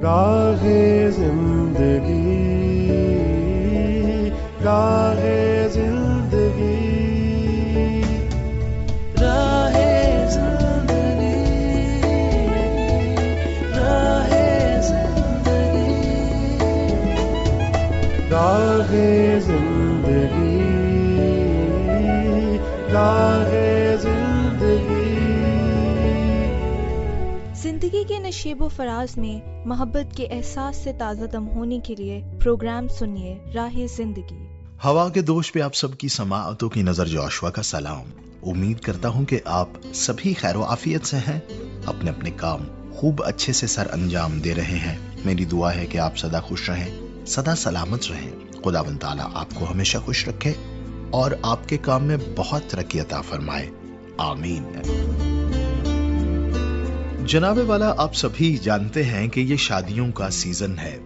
راہ زندگی، راہ زندگی، راہ زندگی، راہ زندگی، راہ زندگی، راہ زندگی۔ زندگی کے نشیب و فراز میں محبت کے احساس سے تازہ دم ہونے کے لیے پروگرام سنیے راہ زندگی۔ ہوا کے دوش پہ آپ سب کی سماعتوں کی نظر جوشوا کا سلام۔ امید کرتا ہوں کہ آپ سبھی خیر و عافیت سے ہیں، اپنے اپنے کام خوب اچھے سے سر انجام دے رہے ہیں۔ میری دعا ہے کہ آپ سدا خوش رہیں، سدا سلامت رہیں، خداوند تعالیٰ آپ کو ہمیشہ خوش رکھے اور آپ کے کام میں بہت ترقی عطا فرمائے، آمین۔ جناب والا، آپ سبھی جانتے ہیں کہ یہ شادیوں کا سیزن ہے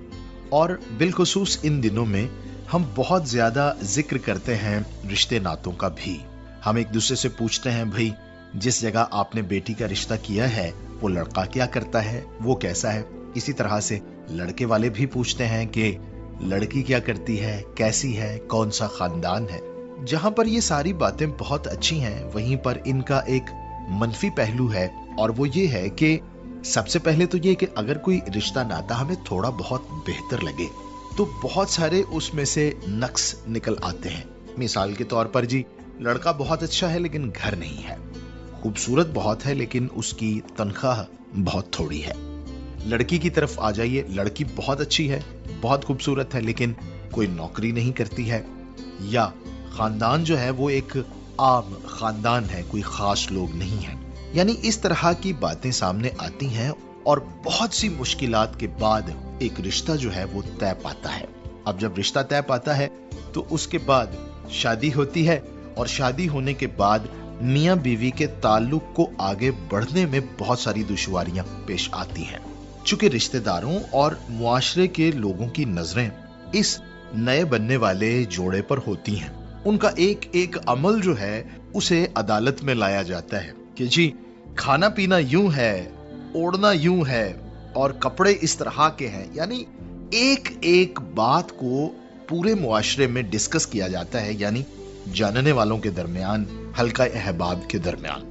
اور بالخصوص ان دنوں میں ہم بہت زیادہ ذکر کرتے ہیں رشتے ناتوں کا بھی۔ ہم ایک دوسرے سے پوچھتے ہیں، بھائی جس جگہ آپ نے بیٹی کا رشتہ کیا ہے وہ لڑکا کیا کرتا ہے، وہ کیسا ہے؟ اسی طرح سے لڑکے والے بھی پوچھتے ہیں کہ لڑکی کیا کرتی ہے، کیسی ہے، کون سا خاندان ہے۔ جہاں پر یہ ساری باتیں بہت اچھی ہیں، وہیں پر ان کا ایک منفی پہلو ہے، اور وہ یہ ہے کہ سب سے پہلے تو یہ کہ اگر کوئی رشتہ ناتا ہمیں تھوڑا بہت بہتر لگے تو بہت سارے اس میں سے نقص نکل آتے ہیں۔ مثال کے طور پر جی، لڑکا بہت اچھا ہے لیکن گھر نہیں ہے، خوبصورت بہت ہے لیکن اس کی تنخواہ بہت تھوڑی ہے۔ لڑکی کی طرف آ جائیے، لڑکی بہت اچھی ہے، بہت خوبصورت ہے لیکن کوئی نوکری نہیں کرتی ہے، یا خاندان جو ہے وہ ایک عام خاندان ہے، کوئی خاص لوگ نہیں ہیں۔ یعنی اس طرح کی باتیں سامنے آتی ہیں اور بہت سی مشکلات کے بعد ایک رشتہ جو ہے وہ طے پاتا ہے۔ اب جب رشتہ طے پاتا ہے تو اس کے بعد شادی ہوتی ہے، اور شادی ہونے کے بعد میاں بیوی کے تعلق کو آگے بڑھنے میں بہت ساری دشواریاں پیش آتی ہیں، چونکہ رشتہ داروں اور معاشرے کے لوگوں کی نظریں اس نئے بننے والے جوڑے پر ہوتی ہیں۔ ان کا ایک ایک عمل جو ہے اسے عدالت میں لایا جاتا ہے کہ جی کھانا پینا یوں ہے، اوڑھنا یوں ہے، اور کپڑے اس طرح کے ہیں۔ یعنی ایک ایک بات کو پورے معاشرے میں ڈسکس کیا جاتا ہے، یعنی جاننے والوں کے درمیان، حلقہ احباب کے درمیان۔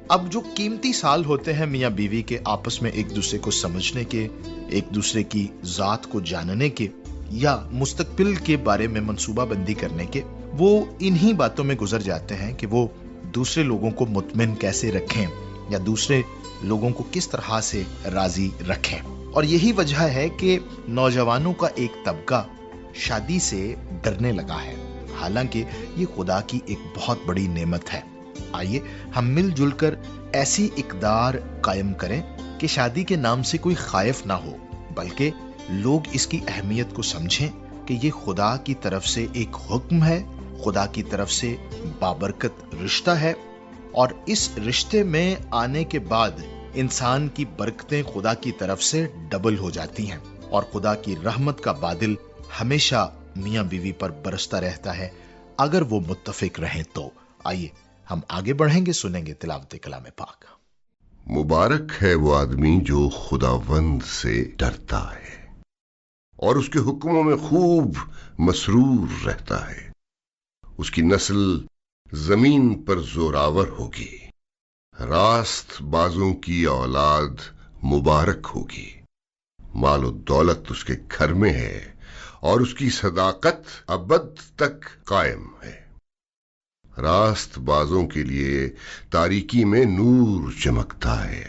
اب جو قیمتی سال ہوتے ہیں میاں بیوی کے آپس میں ایک دوسرے کو سمجھنے کے، ایک دوسرے کی ذات کو جاننے کے، یا مستقبل کے بارے میں منصوبہ بندی کرنے کے، وہ انہی باتوں میں گزر جاتے ہیں کہ وہ دوسرے لوگوں کو مطمئن کیسے رکھیں یا دوسرے لوگوں کو کس طرح سے راضی رکھیں۔ اور یہی وجہ ہے کہ نوجوانوں کا ایک طبقہ شادی سے ڈرنے لگا ہے، حالانکہ یہ خدا کی ایک بہت بڑی نعمت ہے۔ آئیے ہم مل جل کر ایسی اقدار قائم کریں کہ شادی کے نام سے کوئی خائف نہ ہو، بلکہ لوگ اس کی اہمیت کو سمجھیں کہ یہ خدا کی طرف سے ایک حکم ہے، خدا کی طرف سے بابرکت رشتہ ہے، اور اس رشتے میں آنے کے بعد انسان کی برکتیں خدا کی طرف سے ڈبل ہو جاتی ہیں، اور خدا کی رحمت کا بادل ہمیشہ میاں بیوی پر برستا رہتا ہے اگر وہ متفق رہیں تو۔ آئیے ہم آگے بڑھیں گے، سنیں گے تلاوت کلام پاک۔ مبارک ہے وہ آدمی جو خداوند سے ڈرتا ہے اور اس کے حکموں میں خوب مسرور رہتا ہے۔ اس کی نسل زمین پر زوراور ہوگی، راست بازوں کی اولاد مبارک ہوگی۔ مال و دولت اس کے گھر میں ہے اور اس کی صداقت ابد تک قائم ہے۔ راست بازوں کے لیے تاریکی میں نور چمکتا ہے،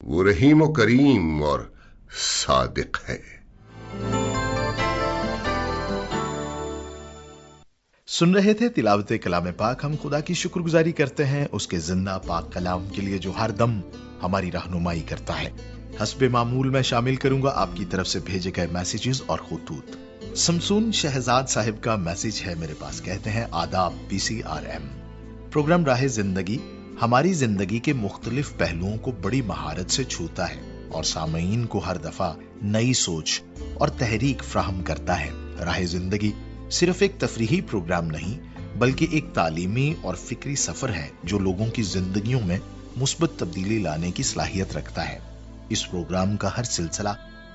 وہ رحیم و کریم اور صادق ہے۔ سن رہے تھے تلاوت کلام پاک۔ ہم خدا کی شکر گزاری کرتے ہیں اس کے زندہ پاک کلام کے لیے جو ہر دم ہماری رہنمائی کرتا ہے۔ حسب معمول میں شامل کروں گا آپ کی طرف سے بھیجے گئے میسیجز اور خطوط۔ سمسون شہزاد صاحب کا میسیج ہے میرے پاس، کہتے ہیں آداب PCRM۔ پروگرام راہ زندگی ہماری زندگی کے مختلف پہلوؤں کو بڑی مہارت سے چھوتا ہے اور سامعین کو ہر دفعہ نئی سوچ اور تحریک فراہم کرتا ہے۔ راہ زندگی صرف ایک تفریحی پروگرام نہیں بلکہ ایک تعلیمی اور فکری سفر ہے جو لوگوں کی زندگیوں میں مثبت تبدیلی لانے کی صلاحیت رکھتا ہے۔ اس پروگرام کا ہر سلسلہ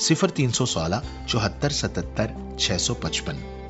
0316 74 77 655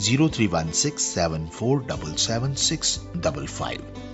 031674777655।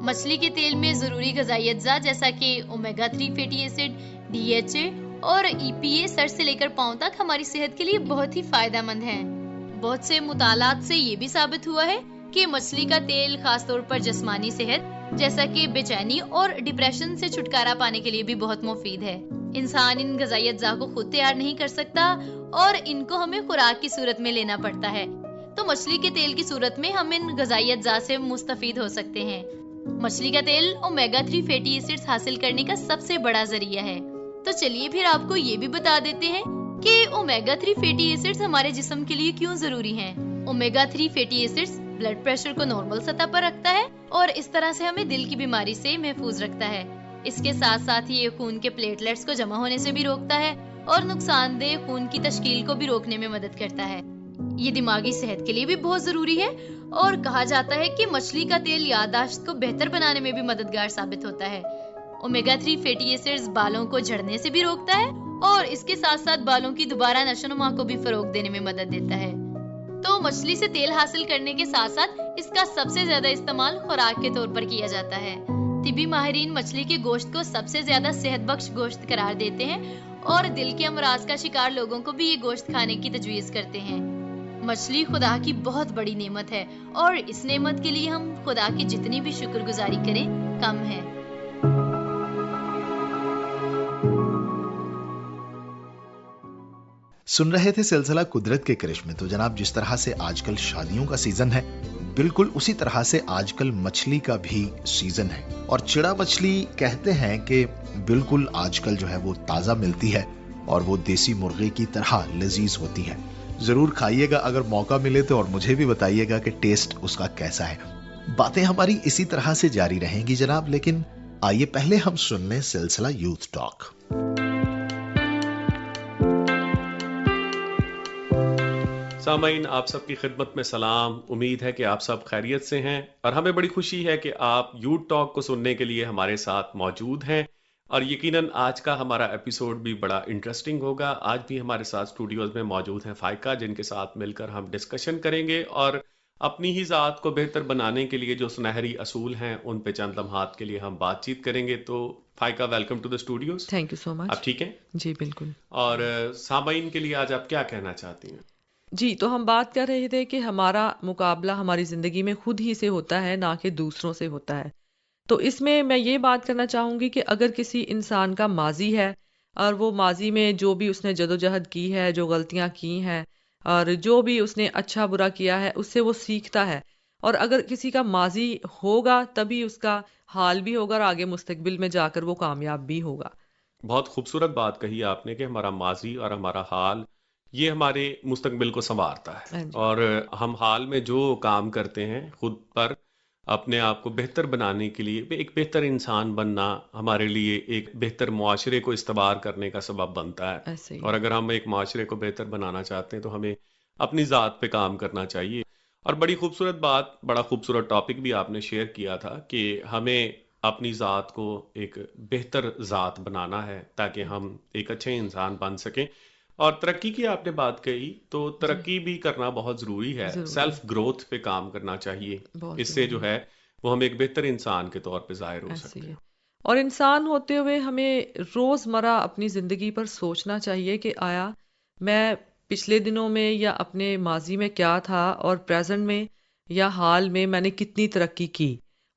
مچھلی کے تیل میں ضروری غذائی اجزاء جیسا کہ اومیگا 3 فیٹی ایسڈ، DHA اور EPA سر سے لے کر پاؤں تک ہماری صحت کے لیے بہت ہی فائدہ مند ہیں۔ بہت سے مطالعات سے یہ بھی ثابت ہوا ہے کہ مچھلی کا تیل خاص طور پر جسمانی صحت جیسا کہ بے چینی اور ڈپریشن سے چھٹکارا پانے کے لیے بھی بہت مفید ہے۔ انسان ان غذائی اجزاء کو خود تیار نہیں کر سکتا اور ان کو ہمیں خوراک کی صورت میں لینا پڑتا ہے، تو مچھلی کے تیل کی صورت میں ہم ان غذائی اجزاء سے مستفید ہو سکتے ہیں۔ مچھلی کا تیل اومیگا 3 فیٹی ایسڈز حاصل کرنے کا سب سے بڑا ذریعہ ہے۔ تو چلیے پھر آپ کو یہ بھی بتا دیتے ہیں کہ اومیگا 3 فیٹی ایسڈز ہمارے جسم کے لیے کیوں ضروری ہیں۔ Omega 3 fatty acids blood pressure کو نارمل سطح پر رکھتا ہے اور اس طرح سے ہمیں دل کی بیماری سے محفوظ رکھتا ہے۔ اس کے ساتھ ساتھ یہ خون کے پلیٹلیٹس کو جمع ہونے سے بھی روکتا ہے اور نقصان دہ خون کی تشکیل کو بھی روکنے میں مدد کرتا ہے۔ یہ دماغی صحت کے لیے بھی بہت ضروری ہے اور کہا جاتا ہے کہ مچھلی کا تیل یادداشت کو بہتر بنانے میں بھی مددگار ثابت ہوتا ہے۔ اومیگا 3 فیٹی ایسڈز بالوں کو جھڑنے سے بھی روکتا ہے اور اس کے ساتھ ساتھ بالوں کی دوبارہ نشو و نما کو بھی فروغ دینے میں مدد دیتا ہے۔ تو مچھلی سے تیل حاصل کرنے کے ساتھ ساتھ اس کا سب سے زیادہ استعمال خوراک کے طور پر کیا جاتا ہے۔ طبی ماہرین مچھلی کے گوشت کو سب سے زیادہ صحت بخش گوشت قرار دیتے ہیں اور دل کے امراض کا شکار لوگوں کو بھی یہ گوشت کھانے کی تجویز کرتے ہیں۔ مچھلی خدا کی بہت بڑی نعمت ہے اور اس نعمت کے لیے ہم خدا کی جتنی بھی شکر گزاری کریں کم ہے۔ سن رہے تھے سلسلہ قدرت کے کرشمے۔ تو جناب، جس طرح سے آج کل شادیوں کا سیزن ہے، بالکل اسی طرح سے آج کل مچھلی کا بھی سیزن ہے، اور چڑا مچھلی کہتے ہیں کہ بالکل آج کل جو ہے وہ تازہ ملتی ہے اور وہ دیسی مرغے کی طرح لذیذ ہوتی ہے۔ ضرور کھائیے گا اگر موقع ملے تو، اور مجھے بھی بتائیے گا کہ ٹیسٹ اس کا کیسا ہے۔ باتیں ہماری اسی طرح سے جاری رہیں گی جناب، لیکن آئیے پہلے ہم سن لیں سلسلہ یوتھ ٹاک۔ سامعین، آپ سب کی خدمت میں سلام۔ امید ہے کہ آپ سب خیریت سے ہیں اور ہمیں بڑی خوشی ہے کہ آپ یوتھ ٹاک کو سننے کے لیے ہمارے ساتھ موجود ہیں، اور یقیناً آج کا ہمارا ایپیسوڈ بھی بڑا انٹرسٹنگ ہوگا۔ آج بھی ہمارے ساتھ اسٹوڈیوز میں موجود ہیں فائقہ، جن کے ساتھ مل کر ہم ڈسکشن کریں گے اور اپنی ہی ذات کو بہتر بنانے کے لیے جو سنہری اصول ہیں ان پہ چند لمحات کے لیے ہم بات چیت کریں گے۔ تو Faiqa, welcome to the studios. Thank you so much. آپ ٹھیک ہیں؟ جی بالکل۔ اور سامعین کے لیے آج آپ کیا کہنا چاہتی ہیں؟ جی، تو ہم بات کر رہے تھے کہ ہمارا مقابلہ ہماری زندگی میں خود ہی سے ہوتا ہے، نہ کہ دوسروں سے ہوتا ہے۔ تو اس میں میں یہ بات کرنا چاہوں گی کہ اگر کسی انسان کا ماضی ہے اور وہ ماضی میں جو بھی اس نے جدوجہد کی ہے، جو غلطیاں کی ہیں اور جو بھی اس نے اچھا برا کیا ہے، اس سے وہ سیکھتا ہے، اور اگر کسی کا ماضی ہوگا تبھی اس کا حال بھی ہوگا اور آگے مستقبل میں جا کر وہ کامیاب بھی ہوگا۔ بہت خوبصورت بات کہی آپ نے کہ ہمارا ماضی اور ہمارا حال یہ ہمارے مستقبل کو سنوارتا ہے، اور ہم حال میں جو کام کرتے ہیں خود پر اپنے آپ کو بہتر بنانے کے لیے، ایک بہتر انسان بننا ہمارے لیے ایک بہتر معاشرے کو استوار کرنے کا سبب بنتا ہے۔ اور اگر ہم ایک معاشرے کو بہتر بنانا چاہتے ہیں تو ہمیں اپنی ذات پہ کام کرنا چاہیے۔ اور بڑی خوبصورت بات، بڑا خوبصورت ٹاپک بھی آپ نے شیئر کیا تھا کہ ہمیں اپنی ذات کو ایک بہتر ذات بنانا ہے تاکہ ہم ایک اچھے انسان بن سکیں۔ اور ترقی کی آپ نے بات کہی، تو ترقی بھی کرنا بہت ضروری ہے، سیلف گروتھ پہ کام کرنا چاہیے، اس سے جو ہے وہ ہم ایک بہتر انسان کے طور پہ ظاہر ہو سکتے ہیں۔ اور انسان ہوتے ہوئے ہمیں روزمرہ اپنی زندگی پر سوچنا چاہیے کہ آیا میں پچھلے دنوں میں یا اپنے ماضی میں کیا تھا اور پریزنٹ میں یا حال میں میں نے کتنی ترقی کی۔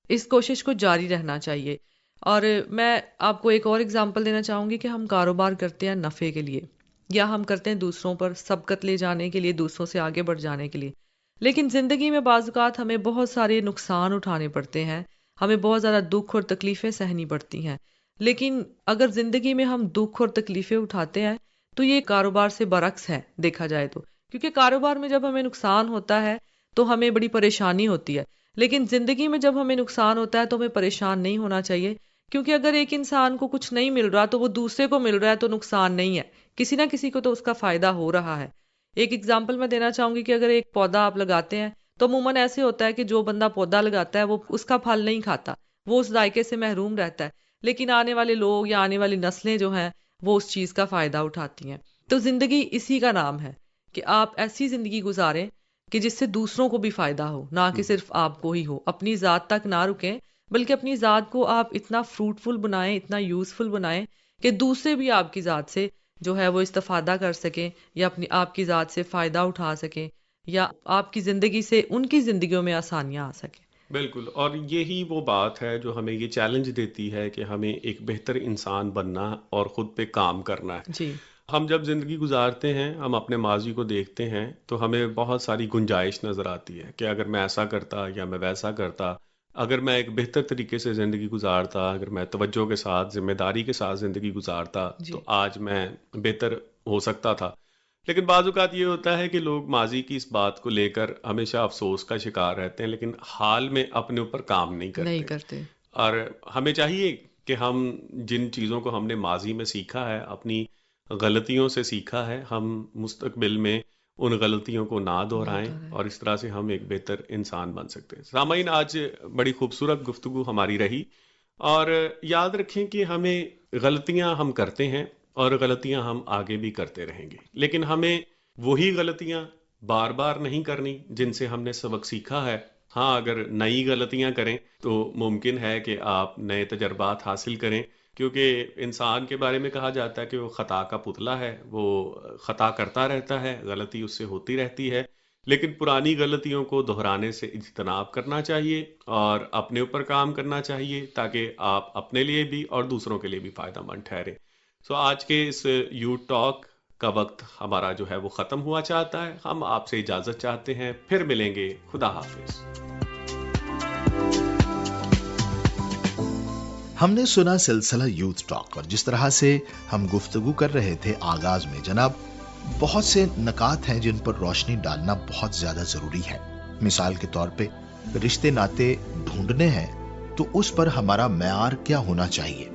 اس کوشش کو جاری رہنا چاہیے۔ اور میں آپ کو ایک اور اگزامپل دینا چاہوں گی کہ ہم کاروبار کرتے ہیں نفع کے لیے، یا ہم کرتے ہیں دوسروں پر سبقت لے جانے کے لیے، دوسروں سے آگے بڑھ جانے کے لیے، لیکن زندگی میں بعض اوقات ہمیں بہت سارے نقصان اٹھانے پڑتے ہیں، ہمیں بہت زیادہ دکھ اور تکلیفیں سہنی پڑتی ہیں۔ لیکن اگر زندگی میں ہم دکھ اور تکلیفیں اٹھاتے ہیں تو یہ کاروبار سے برعکس ہے دیکھا جائے تو، کیونکہ کاروبار میں جب ہمیں نقصان ہوتا ہے تو ہمیں بڑی پریشانی ہوتی ہے، لیکن زندگی میں جب ہمیں نقصان ہوتا ہے تو ہمیں پریشان نہیں ہونا چاہیے، کیونکہ اگر ایک انسان کو کچھ نہیں مل رہا تو وہ دوسرے کو مل رہا ہے تو نقصان نہیں ہے، کسی نہ کسی کو تو اس کا فائدہ ہو رہا ہے۔ ایک اگزامپل میں دینا چاہوں گی کہ اگر ایک پودا آپ لگاتے ہیں تو عموماً ایسے ہوتا ہے کہ جو بندہ پودا لگاتا ہے وہ اس کا پھل نہیں کھاتا، وہ اس ذائقے سے محروم رہتا ہے، لیکن آنے والے لوگ یا آنے والی نسلیں جو ہیں وہ اس چیز کا فائدہ اٹھاتی ہیں۔ تو زندگی اسی کا نام ہے کہ آپ ایسی زندگی گزاریں کہ جس سے دوسروں کو بھی فائدہ ہو، نہ کہ صرف آپ کو ہی ہو۔ اپنی ذات تک نہ رکیں بلکہ اپنی ذات کو آپ اتنا فروٹفل بنائیں، اتنا یوزفل بنائیں کہ دوسرے بھی آپ کی ذات سے جو ہے وہ استفادہ کر سکیں یا اپنی آپ کی ذات سے فائدہ اٹھا سکیں یا آپ کی زندگی سے ان کی زندگیوں میں آسانیاں آ سکیں۔ بالکل، اور یہی وہ بات ہے جو ہمیں یہ چیلنج دیتی ہے کہ ہمیں ایک بہتر انسان بننا اور خود پہ کام کرنا ہے۔ جی، ہم جب زندگی گزارتے ہیں، ہم اپنے ماضی کو دیکھتے ہیں تو ہمیں بہت ساری گنجائش نظر آتی ہے کہ اگر میں ایسا کرتا یا میں ویسا کرتا، اگر میں ایک بہتر طریقے سے زندگی گزارتا، اگر میں توجہ کے ساتھ ذمہ داری کے ساتھ زندگی گزارتا جی، تو آج میں بہتر ہو سکتا تھا۔ لیکن بعض اوقات یہ ہوتا ہے کہ لوگ ماضی کی اس بات کو لے کر ہمیشہ افسوس کا شکار رہتے ہیں، لیکن حال میں اپنے اوپر کام نہیں کرتے۔ اور ہمیں چاہیے کہ ہم جن چیزوں کو ہم نے ماضی میں سیکھا ہے، اپنی غلطیوں سے سیکھا ہے، ہم مستقبل میں ان غلطیوں کو نہ دہرائیں اور اس طرح سے ہم ایک بہتر انسان بن سکتے ہیں۔ سامعین، آج بڑی خوبصورت گفتگو ہماری رہی، اور یاد رکھیں کہ ہمیں غلطیاں ہم کرتے ہیں اور غلطیاں ہم آگے بھی کرتے رہیں گے، لیکن ہمیں وہی غلطیاں بار بار نہیں کرنی جن سے ہم نے سبق سیکھا ہے۔ ہاں، اگر نئی غلطیاں کریں تو ممکن ہے کہ آپ نئے تجربات حاصل کریں، کیونکہ انسان کے بارے میں کہا جاتا ہے کہ وہ خطا کا پتلا ہے، وہ خطا کرتا رہتا ہے، غلطی اس سے ہوتی رہتی ہے، لیکن پرانی غلطیوں کو دہرانے سے اجتناب کرنا چاہیے اور اپنے اوپر کام کرنا چاہیے تاکہ آپ اپنے لیے بھی اور دوسروں کے لیے بھی فائدہ مند ٹھہریں۔ سو آج کے اس یوتھ ٹاک کا وقت ہمارا جو ہے وہ ختم ہوا چاہتا ہے، ہم آپ سے اجازت چاہتے ہیں، پھر ملیں گے، خدا حافظ۔ ہم نے سنا سلسلہ یوتھ ٹاک، اور جس طرح سے ہم گفتگو کر رہے تھے آغاز میں، جناب بہت سے نکات ہیں جن پر روشنی ڈالنا بہت زیادہ ضروری ہے۔ مثال کے طور پہ رشتے ناطے ڈھونڈنے ہیں تو اس پر ہمارا معیار کیا ہونا چاہیے؟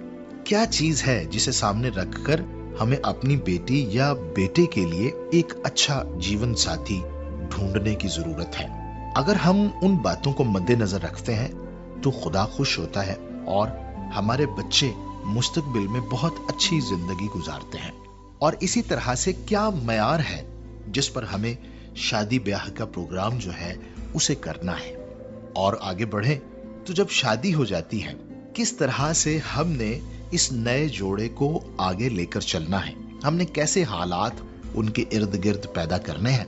کیا چیز ہے جسے سامنے رکھ کر ہمیں اپنی بیٹی یا بیٹے کے لیے ایک اچھا جیون ساتھی ڈھونڈنے کی ضرورت ہے؟ اگر ہم ان باتوں کو مد نظر رکھتے ہیں تو خدا خوش ہوتا ہے اور ہمارے بچے مستقبل میں بہت اچھی زندگی گزارتے ہیں۔ اور اسی طرح سے کیا معیار ہے جس پر ہمیں شادی بیاہ کا پروگرام جو ہے اسے کرنا ہے؟ اور آگے بڑھیں تو جب شادی ہو جاتی ہے کس طرح سے ہم نے اس نئے جوڑے کو آگے لے کر چلنا ہے؟ ہم نے کیسے حالات ان کے ارد گرد پیدا کرنے ہیں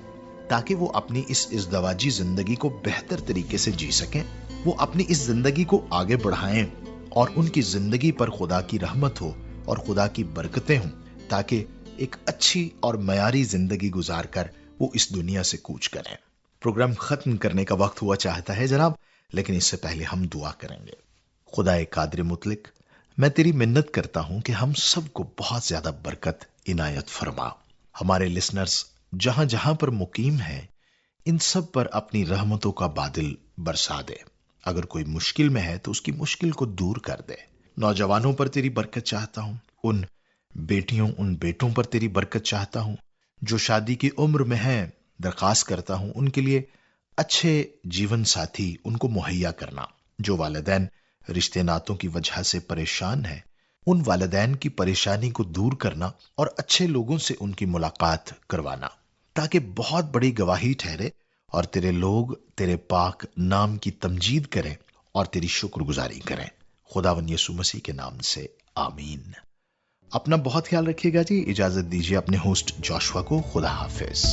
تاکہ وہ اپنی اس ازدواجی زندگی کو بہتر طریقے سے جی سکیں، وہ اپنی اس زندگی کو آگے بڑھائیں اور ان کی زندگی پر خدا کی رحمت ہو اور خدا کی برکتیں ہوں، تاکہ ایک اچھی اور معیاری زندگی گزار کر وہ اس دنیا سے کوچ کریں۔ پروگرام ختم کرنے کا وقت ہوا چاہتا ہے جناب، لیکن اس سے پہلے ہم دعا کریں گے۔ خدا قادر مطلق، میں تیری منت کرتا ہوں کہ ہم سب کو بہت زیادہ برکت عنایت فرما۔ ہمارے لسنرز جہاں جہاں پر مقیم ہیں ان سب پر اپنی رحمتوں کا بادل برسا دے۔ اگر کوئی مشکل میں ہے تو اس کی مشکل کو دور کر دے۔ نوجوانوں پر تیری برکت چاہتا ہوں، ان بیٹیوں ان بیٹوں پر تیری برکت چاہتا ہوں جو شادی کی عمر میں ہیں۔ درخواست کرتا ہوں ان کے لیے اچھے جیون ساتھی ان کو مہیا کرنا۔ جو والدین رشتے ناتوں کی وجہ سے پریشان ہیں، ان والدین کی پریشانی کو دور کرنا اور اچھے لوگوں سے ان کی ملاقات کروانا، تاکہ بہت بڑی گواہی ٹھہرے اور تیرے لوگ تیرے پاک نام کی تمجید کریں اور تیری شکر گزاری کریں۔ خداوند یسوع مسیح کے نام سے آمین۔ اپنا بہت خیال رکھیے گا جی۔ اجازت دیجیے اپنے ہوسٹ جوشوا کو۔ خدا حافظ۔